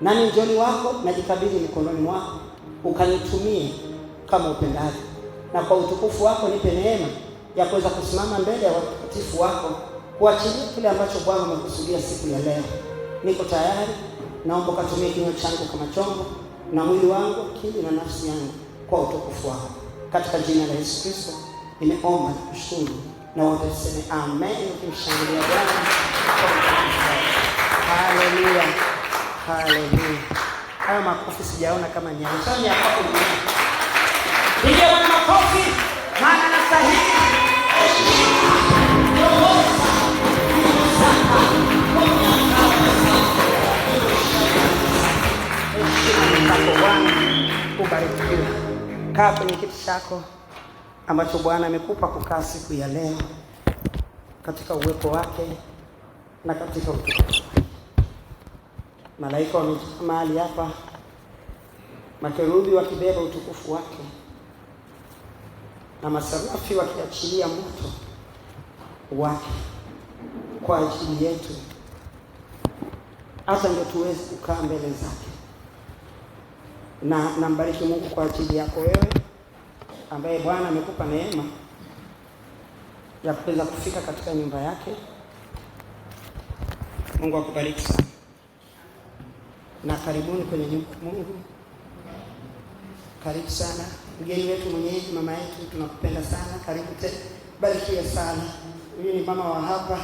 nami njoni wako najikabidhi mikononi mwako, ukanitumie kama upendavyo, na kwa utukufu wako nipe neema ya kuweza kusimama mbele ya watakatifu wako kuachilia kile ambacho Bwana umekusudia siku ya leo. Niko tayari, naomba ukatumie kinywa changu kama chombo na mwili wangu, akili na nafsi yangu kwa utukufu wako. Katika jina la Yesu Kristo nimeomba na kushukuru, na wote tuseme amen, ukimshangilia Bwana. Haleluya, haleluya. Haya makofi sijaona kama nyayo. Sasa ni hapo ni. Piga Bwana makofi, maana anastahili. Ubarikiwe. Kaa kwenye kiti chako ambacho Bwana amekupa kukaa siku ya leo katika uwepo wake na katika utukufu. Malaika wamejaa mahali hapa, makerubi wakibeba utukufu wake na maserafi wakiachilia moto wake kwa ajili yetu, hata ndio tuweze kukaa mbele zake. Na nambariki Mungu kwa ajili yako wewe ambaye Bwana amekupa neema ya kuweza kufika katika nyumba yake. Mungu akubariki sana. Na karibuni kwenye nyumba ya Mungu. Karibu sana. Mgeni wetu mwenyeji, mama yetu, tunakupenda sana. Karibu tena. Barikiwe sana. Huyu ni mama wa hapa.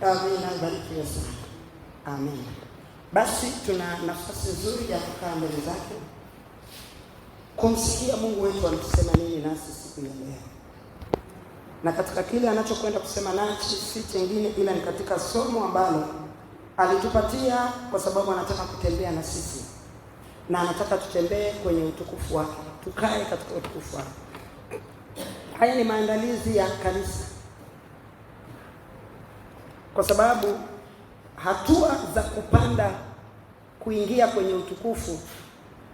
Amina, barikiwe sana. Amen. Basi tuna nafasi nzuri ya kukaa mbele zake, kumsikia Mungu wetu anasema nini nasi siku ya leo. Na katika kile anachokwenda kusema nasi si kingine ila ni katika somo ambalo alitupatia kwa sababu anataka kutembea na sisi. Na anataka tutembee kwenye utukufu wake. Tukae katika utukufu wake. Haya ni maandalizi ya kanisa. Kwa sababu hatua za kupanda kuingia kwenye utukufu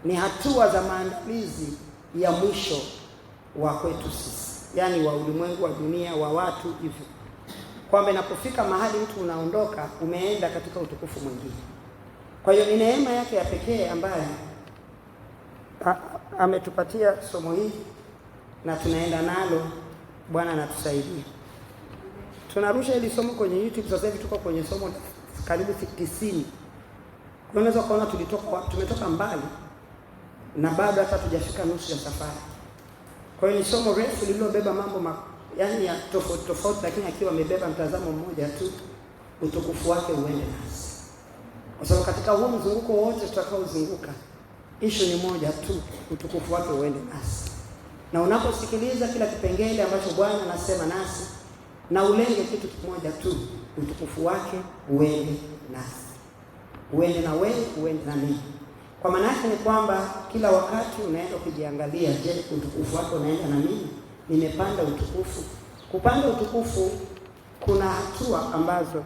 ni hatua za maandalizi ya mwisho wa kwetu sisi, yaani wa ulimwengu, wa dunia, wa watu hivyo, kwamba inapofika mahali mtu unaondoka, umeenda katika utukufu mwingine. Kwa hiyo ni neema yake ya pekee ambayo ametupatia somo hili na tunaenda nalo. Bwana anatusaidia. Tunarusha hili somo kwenye YouTube sasa hivi, tuko kwenye somo karibu 90. Unaweza kuona tumetoka mbali na bado hata tujafika nusu ya safari. Kwa hiyo ni somo refu lililobeba mambo yaani ya tofauti, lakini akiwa amebeba mtazamo mmoja tu, utukufu wake uende nasi. Kwa sababu katika huo mzunguko wote tutakaozunguka, issue ni moja tu, utukufu wake uende nasi. Na unaposikiliza kila kipengele ambacho Bwana anasema nasi, na ulenge kitu kimoja tu, utukufu wake uende nasi. Uende na wewe, uende na mimi. Kwa maana yake ni kwamba kila wakati unaenda kujiangalia, je, utukufu wake unaenda na mimi? Nimepanda utukufu. Kupanda utukufu kuna hatua ambazo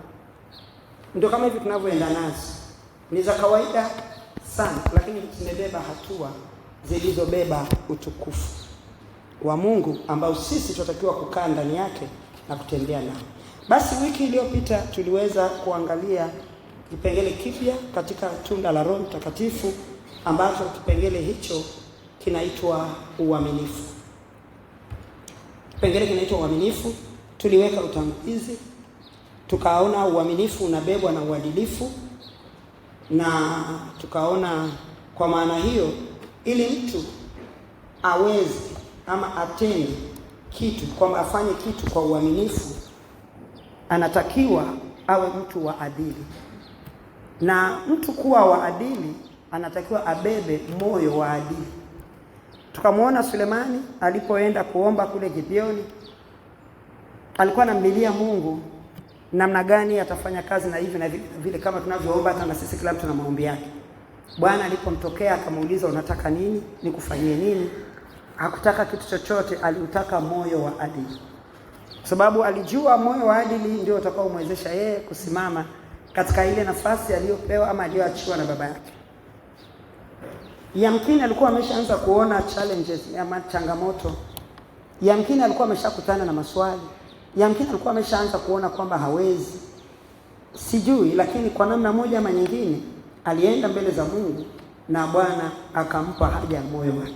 ndio kama hivi tunavyoenda nazo. Ni za kawaida sana, lakini tumebeba hatua zilizobeba utukufu wa Mungu ambao sisi tunatakiwa kukaa ndani yake na kutembea nao. Basi wiki iliyopita tuliweza kuangalia kipengele kipya katika tunda la Roho Mtakatifu, ambacho kipengele hicho kinaitwa uaminifu. Kipengele kinaitwa uaminifu. Tuliweka utangulizi, tukaona uaminifu unabebwa na uadilifu, na tukaona kwa maana hiyo ili mtu aweze ama atende kitu, kwamba afanye kitu kwa uaminifu, anatakiwa awe mtu wa adili. Na mtu kuwa wa adili anatakiwa abebe moyo wa adili. Tukamwona Sulemani alipoenda kuomba kule Gibeoni, alikuwa anamlilia Mungu namna gani atafanya kazi na hivi na vile, kama tunavyoomba hata na sisi, kila mtu na maombi yake. Bwana alipomtokea akamuuliza, unataka nini? Nikufanyie nini? Hakutaka kitu chochote, aliutaka moyo wa adili. Kwa sababu alijua moyo wa adili ndio utakaomwezesha yeye kusimama katika ile nafasi aliyopewa ama aliyoachiwa na baba yake. Yamkini alikuwa ameshaanza kuona challenges ama changamoto. Yamkini alikuwa ameshakutana na maswali. Yamkini alikuwa ameshaanza kuona kwamba hawezi. Sijui, lakini kwa namna moja ama nyingine alienda mbele za Mungu na Bwana akampa haja ya moyo wake.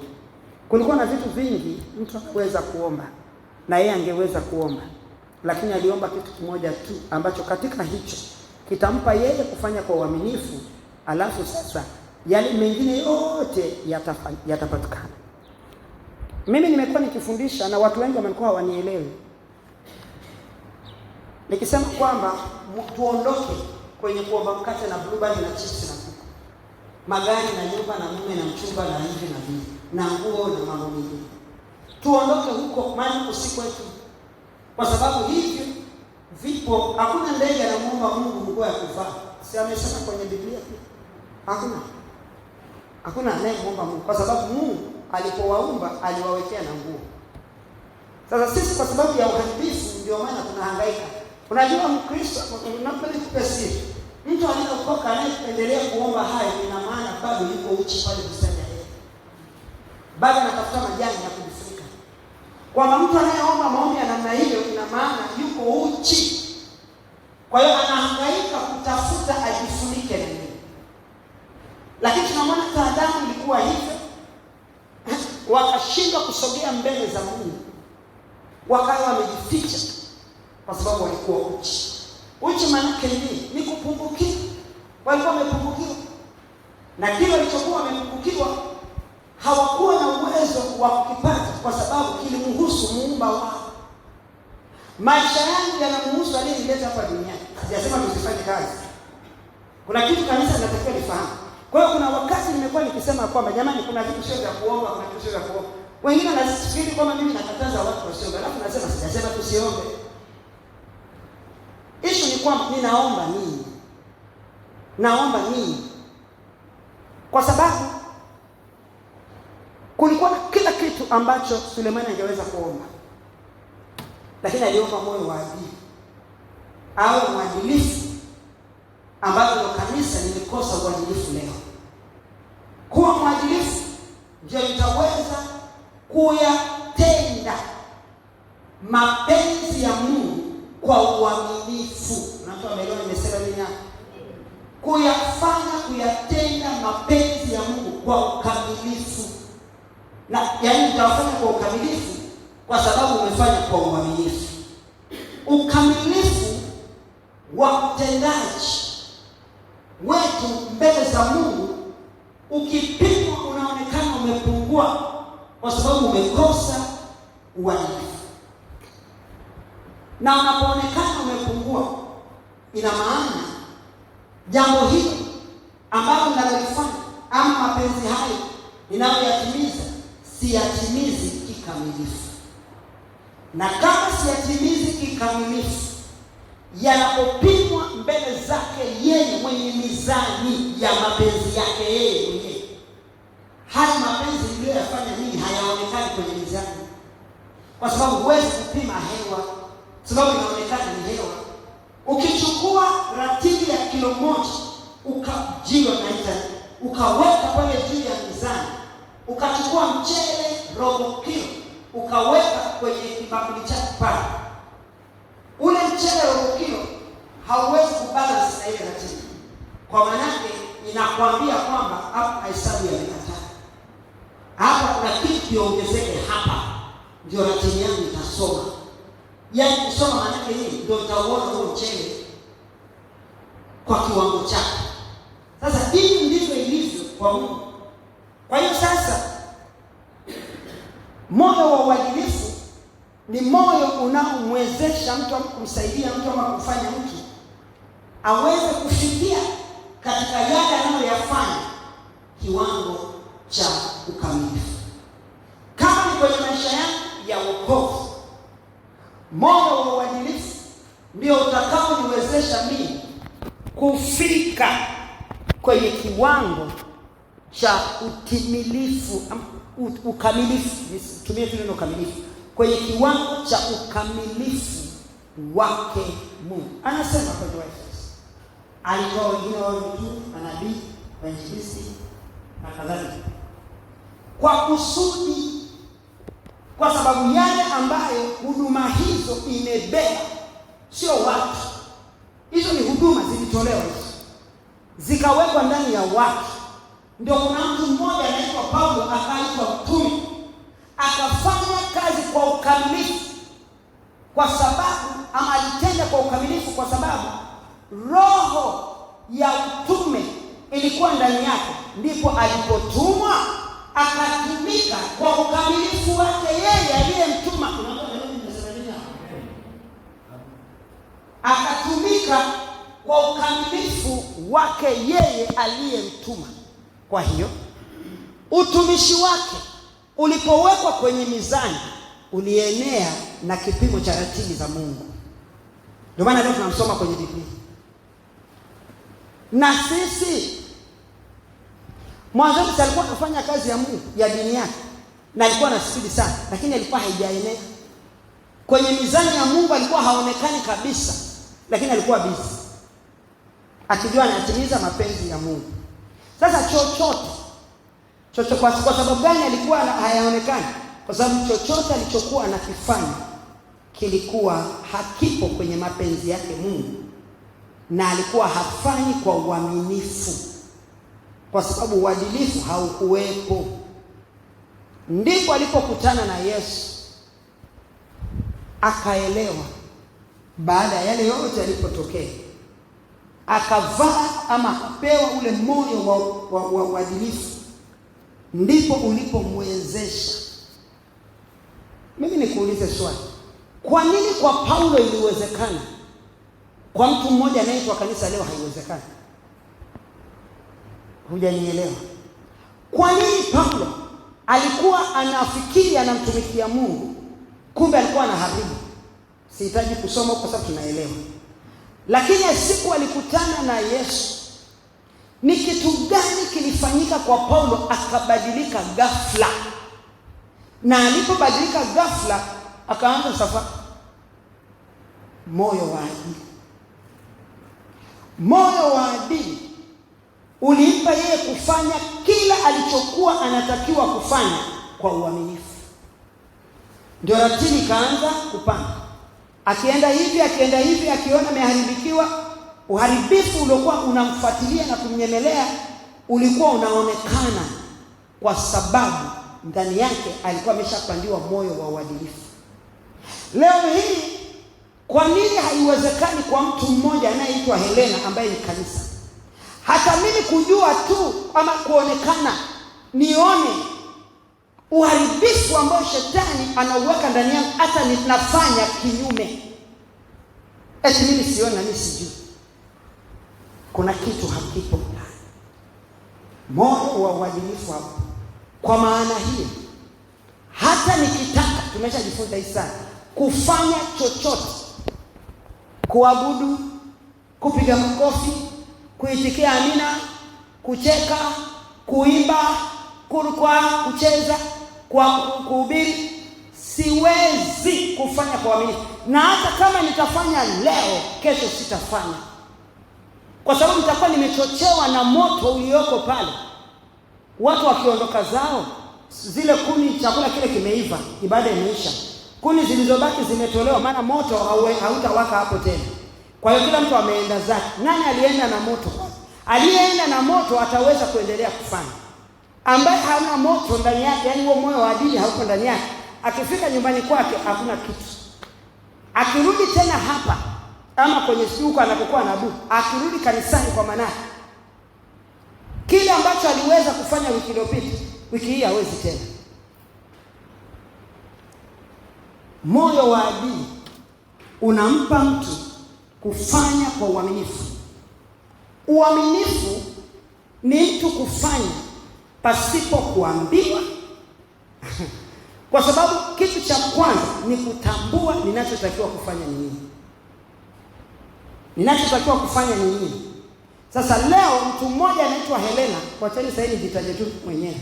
Kulikuwa na vitu vingi mtu anaweza kuomba na yeye angeweza kuomba, lakini aliomba kitu kimoja tu ambacho katika hicho kitampa yeye kufanya kwa uaminifu, alafu sasa yale mengine yote yatapatikana. Mimi nimekuwa nikifundisha na watu wengi wamekuwa hawanielewi. Nikisema kwamba tuondoke kwenye kuomba mkate na blueband na chips na kuku, magari na nyumba na mume na mchumba na hivi na hivi na nguo na mambo mengine. Tuondoke huko, maana usiku wetu. Kwa sababu hivyo vipo, hakuna ndege anamuomba Mungu nguo ya kuvaa. Si amesema kwenye Biblia pia? Hakuna anayemuomba Mungu, kwa sababu Mungu alipowaumba aliwawekea na nguo. Sasa sisi kwa sababu ya uharibifu ndio maana tunahangaika. Unajua Mkristo unapenda kupesi. Mtu anayeokoka anayependelea kuomba hayo, ina maana bado yuko uchi pale kusanya yeye. Bado anatafuta majani ya kujifunika. Kwa mtu anayeomba maombi ya namna hiyo, ina maana yuko uchi. Kwa hiyo anahangaika kutafuta ajifunike na nini. Lakini tunamwona Adamu ilikuwa hivyo. Wakashindwa kusogea mbele za Mungu. Wakawa wamejificha kwa sababu walikuwa uchi. Uchi maana yake ni kupungukiwa. Walikuwa wamepungukiwa. Na kile walichokuwa wamepungukiwa hawakuwa na uwezo wa kukipata kwa sababu kilimhusu Muumba wao. Maisha yangu yanamhusu aliyeleta hapa duniani. Sijasema tusifanye kazi. Kuna kitu kanisa linatakiwa lifahamu. Kwa hiyo kuna wakati nimekuwa nikisema kwamba jamani, kuna vitu sio vya kuomba, kuna vitu sio vya kuomba. Wengine wanafikiri kwamba mimi nakataza watu wasiombe, alafu nasema sijasema tusiombe. Issue ni kwamba ninaomba nini? Naomba nini? Kwa sababu kulikuwa na kila kitu ambacho Sulemani angeweza kuomba. Lakini aliomba moyo wa adili. Au mwadilifu, ambapo kanisa limekosa uadilifu leo. Kuwa mwadilifu ndio litaweza kuyatenda mapenzi ya Mungu kwa uaminifu. Mtu ameelewa nimesema nini hapa? Kuyatenda mapenzi ya Mungu kwa ukamilifu. Na yaani utafanya kwa ukamilifu kwa sababu umefanya kwa uaminifu. Ukamilifu wa utendaji wetu mbele za Mungu ukipimwa unaonekana umepungua kwa sababu umekosa uadilifu. Na unapoonekana umepungua, ina maana jambo hilo ambalo ninalofanya ama mapenzi hayo ninayoyatimiza siyatimizi kikamilifu. Na kama siyatimizi kikamilifu, yanapopimwa mbele zake yeye mwenye mizani ya mapenzi yake yeye mwenyewe, haya mapenzi niliyoyafanya mimi hayaonekani kwenye mizani. Kwa sababu huwezi kupima hewa, sababu inaonekana ni hewa. Ukichukua ratili ya kilo moja ukaweka pale juu ya mizani, ukachukua mchele robo kilo ukaweka kwenye kibakuli chako pale, ule mchele robo kilo hauwezi kubalance na ile ratili. Kwa maana yake inakwambia kwamba hapa hesabu yamekataa. Hapa kuna kitu kiongezeke hapa, ndio ratili yangu itasoma. Yaani kusoma maana yake nini? Ndio utaona huo mchele kwa kiwango chake. Sasa hivi ndivyo ilivyo kwa Mungu. Kwa hiyo sasa moyo wa uadilifu ni moyo unaomwezesha mtu, ama kumsaidia mtu, ama kumfanya mtu aweze kufikia katika yale anayoyafanya kiwango cha ukamilifu. Kama ni kwenye maisha yangu ya wokovu, moyo wa uadilifu ndio utakaoniwezesha mimi kufika kwenye kiwango cha utimilifu, ukamilifu. Tumie tu neno ukamilifu. Kwenye kiwango cha ukamilifu wake Mungu. Anasema kwa Efeso, alitoa wengine wa mitume, manabii, wainjilisti na kadhalika, kwa kusudi, kwa sababu yale ambayo huduma hizo imebeba sio watu. Hizo ni huduma zilitolewa. zikawekwa ndani ya watu. Ndio kuna mtu mmoja anaitwa Paulo akaitwa mtume, akafanya kazi kwa ukamilifu kwa sababu alitenda kwa ukamilifu kwa sababu roho ya utume ilikuwa ndani yake. Ndipo alipotumwa akatumika kwa ukamilifu wake yeye aliyemtuma. Akatumika kwa ukamilifu wake yeye aliyemtuma. Kwa hiyo utumishi wake ulipowekwa kwenye mizani ulienea na kipimo cha ratili za Mungu. Ndio maana leo tunamsoma kwenye Biblia. Na sisi mwanzo alikuwa anafanya kazi ya Mungu ya dini yake na alikuwa na spidi sana, lakini alikuwa haijaenea kwenye mizani ya Mungu. Alikuwa haonekani kabisa, lakini alikuwa busy akijua anatimiza mapenzi ya Mungu. Sasa chochote kwa sababu gani alikuwa hayaonekani? Kwa sababu chochote alichokuwa anakifanya kilikuwa hakipo kwenye mapenzi yake Mungu, na alikuwa hafanyi kwa uaminifu, kwa sababu uadilifu haukuwepo. Ndipo alipokutana na Yesu akaelewa. Baada ya yale yote alipotokea, akavaa ama akapewa ule moyo wa uadilifu. Ndipo ulipomwezesha. Mimi nikuulize swali, kwa nini kwa Paulo iliwezekana, kwa mtu mmoja anayeitwa kanisa leo haiwezekani? Hujanielewa? Kwa nini Paulo alikuwa anafikiri anamtumikia Mungu, kumbe alikuwa anaharibu? Sihitaji kusoma kwa sababu tunaelewa. Lakini siku alikutana na Yesu, ni kitu gani kilifanyika kwa Paulo akabadilika ghafla? Na alipobadilika ghafla akaanza safari. Moyo wa adili. Moyo wa adili ulimpa yeye kufanya kila alichokuwa anatakiwa kufanya kwa uaminifu. Ndio ratili kaanza kupanda. Akienda hivi akiona ameharibikiwa, uharibifu uliokuwa unamfuatilia na kumnyemelea ulikuwa unaonekana, kwa sababu ndani yake alikuwa ameshapandiwa moyo wa uadilifu. Leo hii kwa nini haiwezekani kwa mtu mmoja anayeitwa Helena ambaye ni kanisa? Hata mimi kujua tu ama kuonekana, nione uharibifu ambao shetani anauweka ndani yangu, hata ninafanya kinyume. Eti mimi sioni na mimi sijui. Kuna kitu hakipo ndani. Moyo wa uadilifu hapo. Kwa maana hiyo, hata nikitaka, tumeshajifunza hii sana, kufanya chochote, kuabudu, kupiga makofi, kuitikia amina, kucheka, kuimba, kurukwa, kucheza, kuhubiri, siwezi kufanya kwa uaminifu. Na hata kama nitafanya leo, kesho sitafanya, kwa sababu nitakuwa nimechochewa na moto ulioko pale. Watu wakiondoka zao, zile kuni, chakula kile kimeiva, ibada imeisha, kuni zilizobaki zimetolewa, maana moto hautawaka hapo tena. Kwa hiyo kila mtu ameenda zake. Nani alienda na moto? Aliyeenda na moto ataweza kuendelea kufanya. Ambaye hana moto ndani yake, yani huo moyo wa adili hauko ndani yake, akifika nyumbani kwake hakuna kitu. Akirudi tena hapa ama kwenye siku anapokuwa anabu, akirudi kanisani kwa manake, kile ambacho aliweza kufanya wiki iliyopita, wiki hii hawezi tena. Moyo wa adili unampa mtu kufanya kwa uaminifu. Uaminifu ni mtu kufanya pasipo kuambiwa. Kwa sababu kitu cha kwanza ni kutambua ninachotakiwa kufanya ni nini. Ninachotakiwa kufanya ni nini? Sasa leo mtu mmoja anaitwa Helena, kwa chani sasa hivi jitaje tu mwenyewe.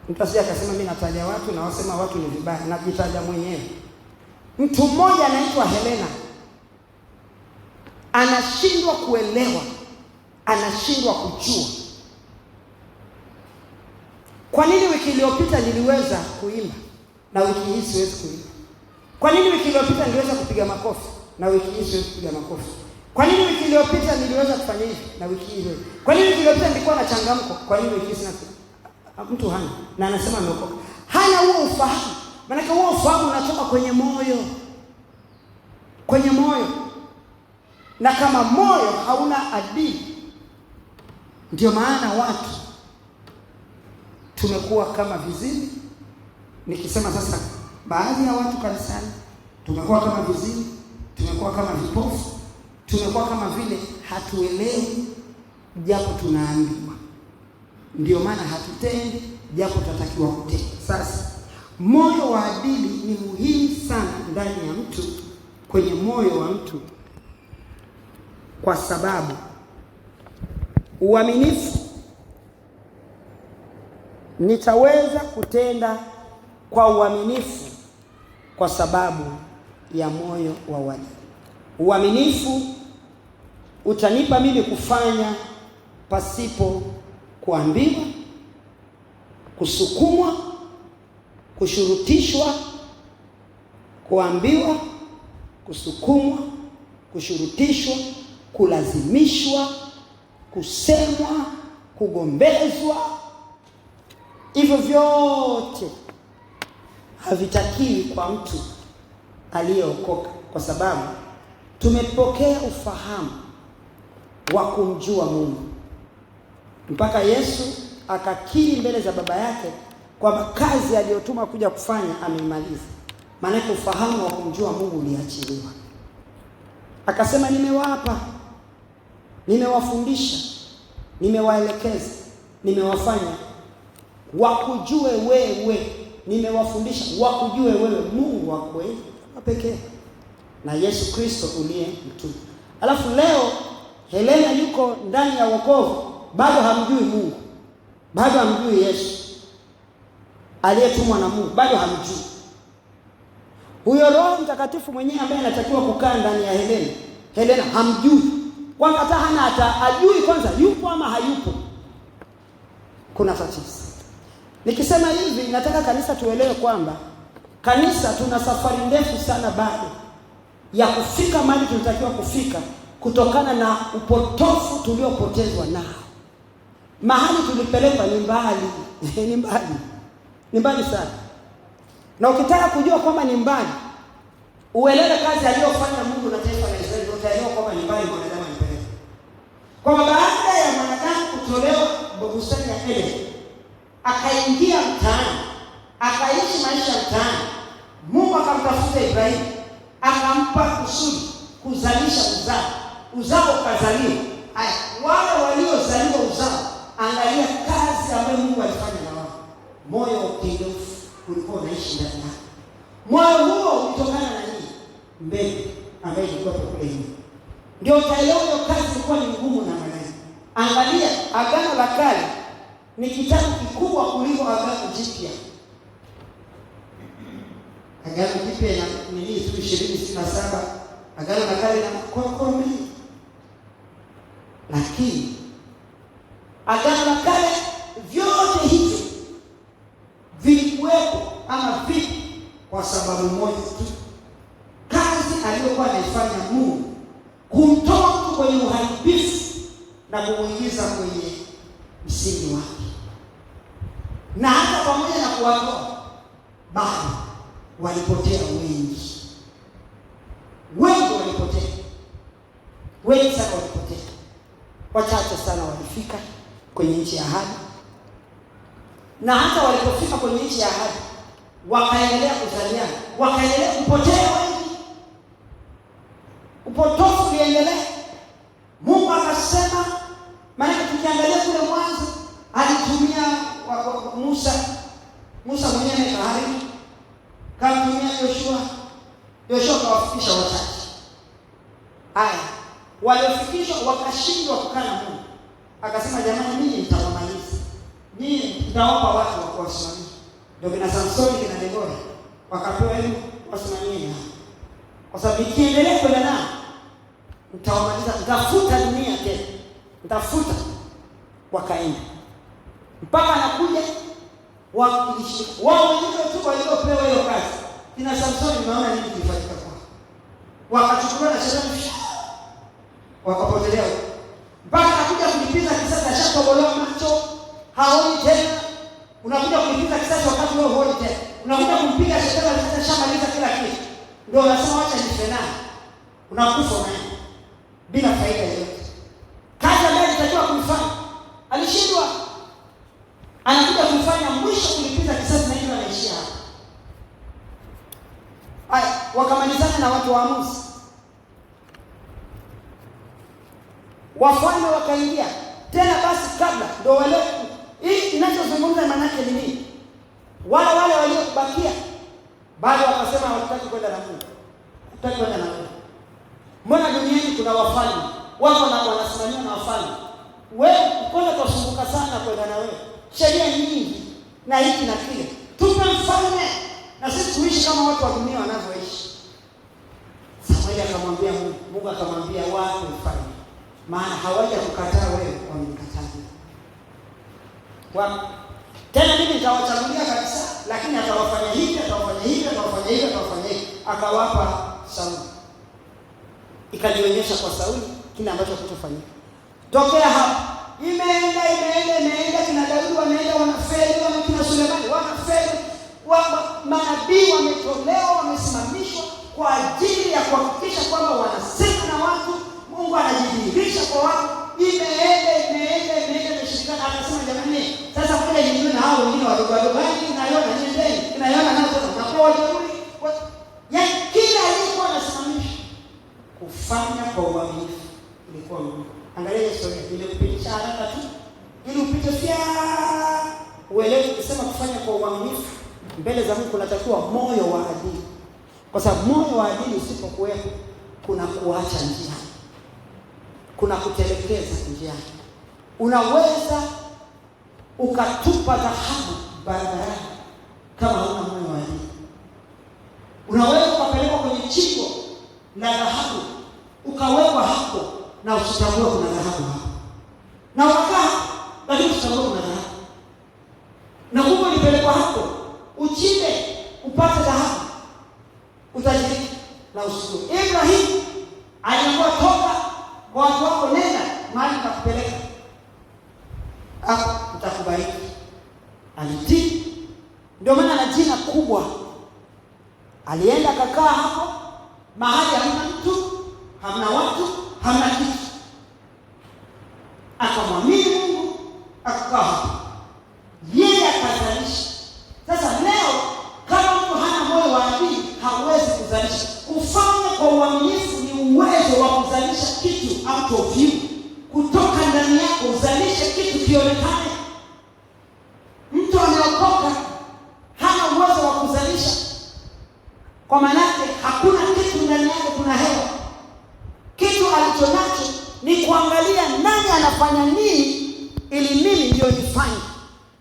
Mtu asije akasema mimi nataja watu na wasema watu ni vibaya, na jitaja mwenyewe. Mtu mmoja anaitwa Helena anashindwa kuelewa, anashindwa kujua. Kwa nini wiki iliyopita niliweza kuimba na wiki hii siwezi kuimba? Kwa nini wiki iliyopita niliweza kupiga makofi na wiki hii siwezi kupiga makofi? Kwa nini wiki iliyopita niliweza kufanya hivi na wiki hii? Kwa nini wiki iliyopita nilikuwa na changamko? Kwa nini wiki hii sina? Mtu hana na anasema ameokoka. Hana huo ufahamu. Maana huo ufahamu unatoka kwenye moyo. Kwenye moyo. Na kama moyo hauna adili, ndio maana watu tumekuwa kama viziwi. Nikisema sasa baadhi ya watu kanisani tumekuwa kama viziwi, tumekuwa kama vipofu, tumekuwa kama vile hatuelewi japo tunaambiwa. Ndio maana hatutendi japo tunatakiwa kutenda. Sasa moyo wa adili ni muhimu sana ndani ya mtu, kwenye moyo wa mtu, kwa sababu uaminifu, nitaweza kutenda kwa uaminifu kwa sababu ya moyo wa uadilifu. Uaminifu utanipa mimi kufanya pasipo kuambiwa, kusukumwa, kushurutishwa, kuambiwa, kusukumwa, kushurutishwa, kulazimishwa, kusemwa, kugombezwa. Hivyo vyote havitakiwi kwa mtu aliyeokoka, kwa sababu tumepokea ufahamu wa kumjua Mungu. Mpaka Yesu akakiri mbele za Baba yake kwamba kazi aliyotuma kuja kufanya ameimaliza. Maana ufahamu wa kumjua Mungu uliachiliwa. Akasema nimewapa, nimewafundisha, nimewaelekeza, nimewafanya wakujue wewe, nimewafundisha wakujue wewe Mungu wa kweli pekee na Yesu Kristo uliye mtume. Alafu leo Helena yuko ndani ya wokovu, bado hamjui Mungu, bado hamjui Yesu aliyetumwa na Mungu, bado hamjui. Huyo Roho Mtakatifu mwenyewe ambaye anatakiwa kukaa ndani ya Helena hamjui. Kwanza hata hana hata ajui kwanza yupo ama hayupo. Kuna tatizo. Nikisema hivi nataka kanisa tuelewe kwamba kanisa tuna safari ndefu sana bado ya kufika mahali tunatakiwa kufika, kutokana na upotofu tuliopotezwa nao. Mahali tulipelekwa ni mbali. Ni mbali sana. Na ukitaka kujua kwamba ni mbali, uelewe kazi aliyofanya Mungu na taifa la Israeli, utaelewa kwamba ni mbali mwanadamu alipeleka. Kwa baada ya mwanadamu kutolewa bustani ya Edeni, akaingia mtaani, akaishi maisha mtaani, Mungu akamtafuta Ibrahimu, akampa kusudi kuzalisha uzao ukazaliwa. Wale waliozaliwa uzao, angalia kazi ambayo Mungu alifanya na wao. Moyo wa ukengefu ulikuwa unaishi ndani yao. Moyo huo ulitokana na nini? Mbegu ambayo ilikuwa kule nje. Ndio utaelewa hiyo kazi ilikuwa ni ngumu na malaika. Angalia Agano la Kale ni kitabu kikubwa kuliko Agano Jipya. Agano Jipya ni 27, Agano la Kale na makoko mengi. Lakini Agano la Kale vyote hivi vilikuwepo ama vipi kwa sababu moja tu. Kazi aliyokuwa anaifanya Mungu kumtoa mtu kwenye uharibifu na kumuingiza kwenye msingi wake. Na hata pamoja na kuwatoa, bado walipotea wengi. Wengi walipotea. Wengi sana walipotea. Wachache sana walifika kwenye nchi ya ahadi. Na hata walipofika kwenye nchi ya ahadi, wakaendelea kuzaliana, wakaendelea kupotea wengi. Upotofu uliendelea. Mungu akasema, maana tukiangalia kule mwanzo alitumia Musa mwenyewe kaharibu, kamtumia Yoshua kawafikisha wachache. Haya, waliofikishwa wakashindwa kukaa na Mungu. Akasema jamani, mimi nitawamaliza. Mimi nitawapa watu wa kuwasimamia. Ndio kina Samsoni, kina Debora wakapewa elimu wasimamie nao. Kwa sababu ikiendelea kwenda nao, nitawamaliza, nitafuta dunia tena. Nitafuta. Wakaenda. Mpaka anakuja wao wenyewe tu waliopewa hiyo kazi. Kina Samsoni naona nini kilifanyika kwao. Wakachukuliwa na shetani. wakapotelea. Mpaka anakuja kulipiza kisasi, ashatobolewa macho, haoni tena. Unakuja kulipiza kisasi wakati wewe huoni tena. Unakuja kumpiga shetani, ashamaliza kila kitu. Ndio unasema acha nife naye. Unakufa naye bila faida yoyote. Kazi ambayo alitakiwa kuifanya alishindwa. Anakuja kufanya mwisho kulipiza kisasi, na hilo anaishia hapo. Haya, wakamalizana na watu wa Amusi. Wafalme wakaingia tena. Basi kabla ndio wale, hii inachozungumza maana yake ni nini? Wale waliobakia bado wakasema hawataki kwenda na Mungu. Hawataki kwenda na Mungu. Mbona duniani kuna wafalme? Wao wanasimamiwa na wafalme. Wewe mbona kusumbuka sana kwenda na wewe? Sheria nyingi na hiki na kile. Tupe mfalme na sisi tuishi kama watu wa dunia wanavyoishi. Samueli akamwambia Mungu akamwambia wapi mfalme? Maana hawaja kukataa wewe, wamenikataa. Tena mimi nitawachagulia kabisa, lakini atawafanya hivi, atawafanya hivi, atawafanya hivi, atawafanya hivi. Akawapa Sauli. Ikajionyesha kwa Sauli kile ambacho kitafanyika. Tokea hapo imeenda kina Daudi wameenda, wanafeli, kina Sulemani wanafeli. Manabii wametolewa, wamesimamishwa kwa ajili ya kuhakikisha kwamba wanasema na watu, Mungu anajidhihirisha kwa watu. Imeenda imeshikana. Akasema jamani, sasa kule ndio na hao wengine wadogo gani tunaiona nendeni, tunaiona nao sasa tunakuwa wajeuri. Yaani kila alikuwa anasimamisha kufanya kwa uaminifu ilikuwa Mungu. Angalia historia ile, upitisha haraka tu ili upite pia uelewe. Ukisema kufanya kwa uaminifu mbele za Mungu kunatakiwa moyo wa adili, kwa sababu moyo wa adili usipokuwepo kuna kuacha njia, kuna kutelekeza njia. Unaweza ukatupa dhahabu barabarani kama huna moyo wa adili. Unaweza ukapelekwa kwenye chimbo la dhahabu ukawekwa hapo na usitambue kuna dhahabu hapo, na ukakaa lakini usitambue kuna dhahabu. Na Mungu alipelekwa hapo uchimbe upate dhahabu, utajiriki na usijue. Ibrahim alikuwa toka kwa watu wako, nenda mahali nitakupeleka hapo nitakubariki. Alitii, ndio maana ana jina kubwa. Alienda akakaa hapo mahali hamna mtu, hamna watu, hamna kitu. Akamwamini Mungu, akakaa hapo. Yeye akazalisha. Sasa leo kama mtu hana moyo wa adili hawezi kuzalisha. Kufanya kwa uaminifu ni uwezo wa kuzalisha kitu out of you. Kutoka ndani yako uzalishe kitu kionekane. Mtu anaokoka hana uwezo wa kuzalisha, kwa maana hakuna kitu ndani yake, kuna hewa. Kitu alichonacho ni kuangalia nani anafanya nini ili mimi ndio nifanye.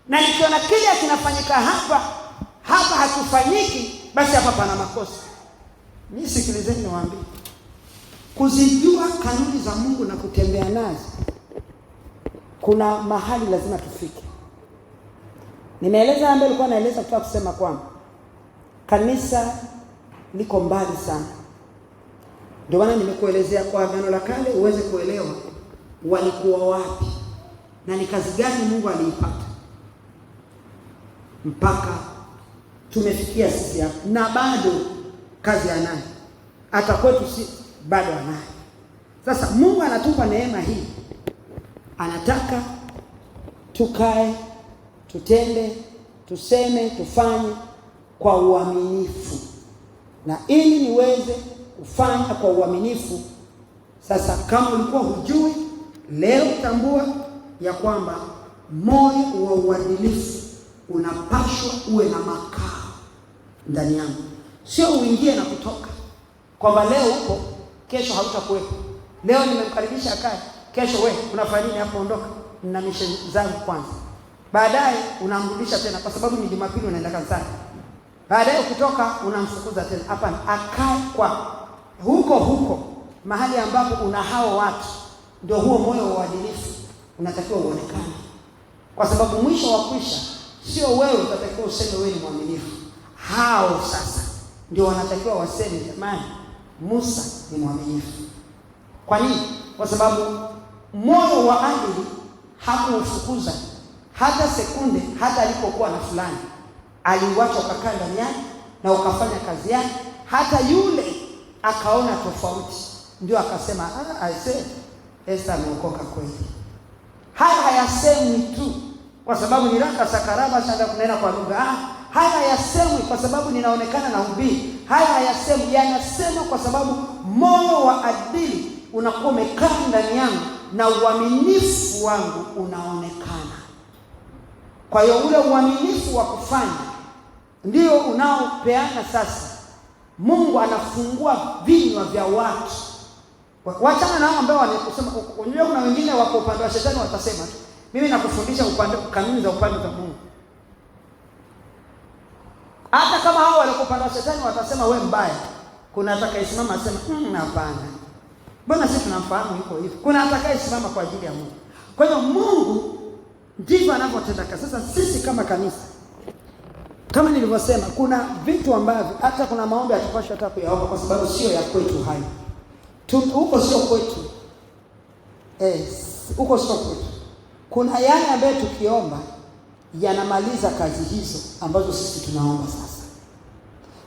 Na nikiona kile kinafanyika hapa hakufanyiki, basi hapa pana makosa. Mimi sikilizeni niwaambie. Kuzijua kanuni za Mungu na kutembea nazo, kuna mahali lazima tufike. Nimeeleza ambaye nilikuwa naeleza kwa kusema kwamba kanisa liko mbali sana. Ndio maana nimekuelezea kwa Agano la Kale uweze kuelewa walikuwa wapi na ni kazi gani Mungu aliipata mpaka tumefikia sisi hapa, na bado kazi anayo. Hata kwetu sisi bado anayo. Sasa Mungu anatupa neema hii, anataka tukae, tutende, tuseme, tufanye kwa uaminifu. Na ili niweze kufanya kwa uaminifu, sasa kama ulikuwa hujui, leo tambua ya kwamba moyo wa uadilifu unapashwa uwe na makao ndani yangu. Sio uingie na kutoka, kwamba leo uko, kesho hautakuwepo. Leo nimemkaribisha akae, kesho wewe unafanya nini hapo? Ondoka, nina mission zangu kwanza. Baadaye unamrudisha tena kwa sababu ni Jumapili unaenda kanisani. Baadaye ukitoka unamfukuza tena. Hapana, akae kwa huko mahali ambapo una hao watu. Ndio huo moyo wa uadilifu unatakiwa uonekane. Kwa sababu mwisho wa kwisha sio wewe utatakiwa useme wewe ni mwaminifu. Hao sasa ndio wanatakiwa waseme jamani, Musa ni mwaminifu. Kwa nini? kwa sababu moyo wa adili hakuufukuza hata sekunde. Hata alipokuwa na fulani aliuacha ukakaa ndani yake na ukafanya kazi yake, hata yule akaona tofauti, ndio akasema aisee, Esther ameokoka kweli. Haya hayasemwi tu kwa sababu ni raka sakaraba shanga kunena kwa lugha. Haya hayasemwi kwa sababu ninaonekana na hubiri. Haya hayasemwi, yanasema kwa sababu moyo wa adili unakuwa umekaa ndani yangu na uaminifu wangu unaonekana. Kwa hiyo ule uaminifu wa kufanya ndio unaopeana sasa. Mungu anafungua vinywa vya watu. Wachana nao ambao wanakusema. Unajua kuna wengine wako upande wa shetani watasema tu, mimi nakufundisha upande kanuni za upande wa Mungu. Hata kama hao wale upande wa shetani watasema wewe mbaya, kuna atakayesimama asema hapana, mbona sisi tunamfahamu yuko hivi. Kuna atakayesimama kwa ajili ya Mungu. Kwa hiyo Mungu ndivyo anavyotenda. Sasa sisi kama kanisa, kama nilivyosema, kuna vitu ambavyo hata kuna maombi atapaswa hata kuyaomba kwa sababu sio ya kwetu hayo. Huko sio kwetu. Huko sio kwetu. Kuna yale ambayo tukiomba yanamaliza kazi hizo ambazo sisi tunaomba sasa.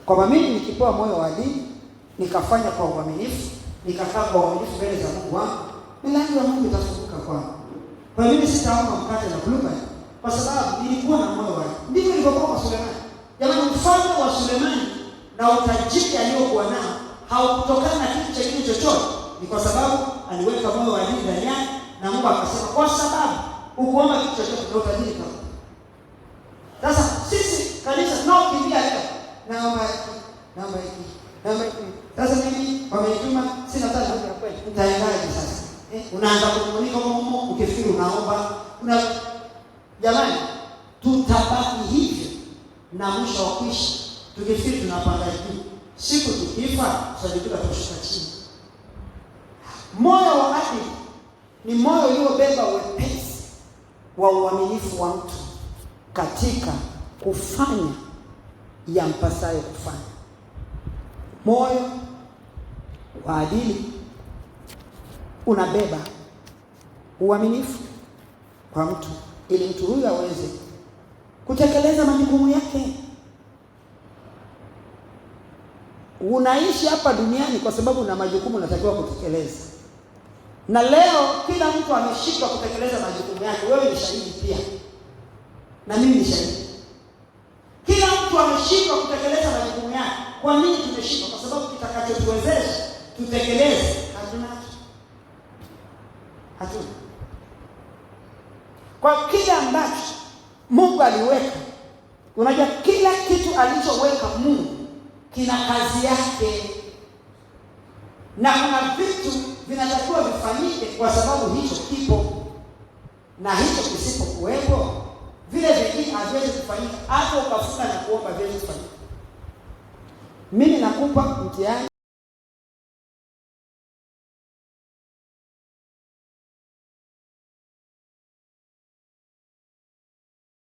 Kwa mimi nikipewa moyo wa adili, nikafanya kwa uaminifu, nikakaa kwa uaminifu mbele za Mungu wangu, milango ya Mungu itafunguka kwangu. Kwa mimi sitaomba mkate na blueberry kwa sababu nilikuwa na moyo wa adili. Ndivyo ilivyokuwa kwa Sulemani. Jamani, mfalme wa Sulemani na utajiri aliokuwa nao haukutokana na kitu cha kile chochote, ni kwa sababu aliweka moyo wa adili ndani yake, na Mungu akasema kwa sababu ukuomba kitu chochote ndio utajiri kwa. Sasa sisi kanisa tunaokimbia leo naomba hiki. Sasa mimi wamenituma sina tena ya kweli. Nitaendaje sasa? Unaanza kumunika Mungu ukifikiri unaomba. Jamani, tutabaki hivyo na mwisho wa kuishi tukifikiri tunapanda juu. Siku tukifa tutajikuta tushuka chini. Moyo wa adili ni moyo uliobeba wepesi wa uaminifu wa mtu katika kufanya yampasayo kufanya. Moyo wa adili unabeba uaminifu kwa mtu ili mtu huyu aweze kutekeleza majukumu yake. Unaishi hapa duniani kwa sababu una majukumu unatakiwa kutekeleza. Na leo kila mtu ameshindwa kutekeleza majukumu yake. Wewe ni shahidi pia. Na mimi ni shahidi. Kila mtu ameshindwa kutekeleza majukumu yake. Kwa nini tumeshindwa? Kwa sababu kitakachotuwezesha tutekeleze hatuna. Kwa kila ambacho Mungu aliweka, unajua kila kitu alichoweka Mungu kina kazi yake, na kuna vitu vinatakiwa vifanyike kwa sababu hicho kipo, na hicho kisipokuwepo vile vingine haviwezi kufanyika. Hata ukafunga na kuomba vile kufanyika. Mimi nakupa mtihani.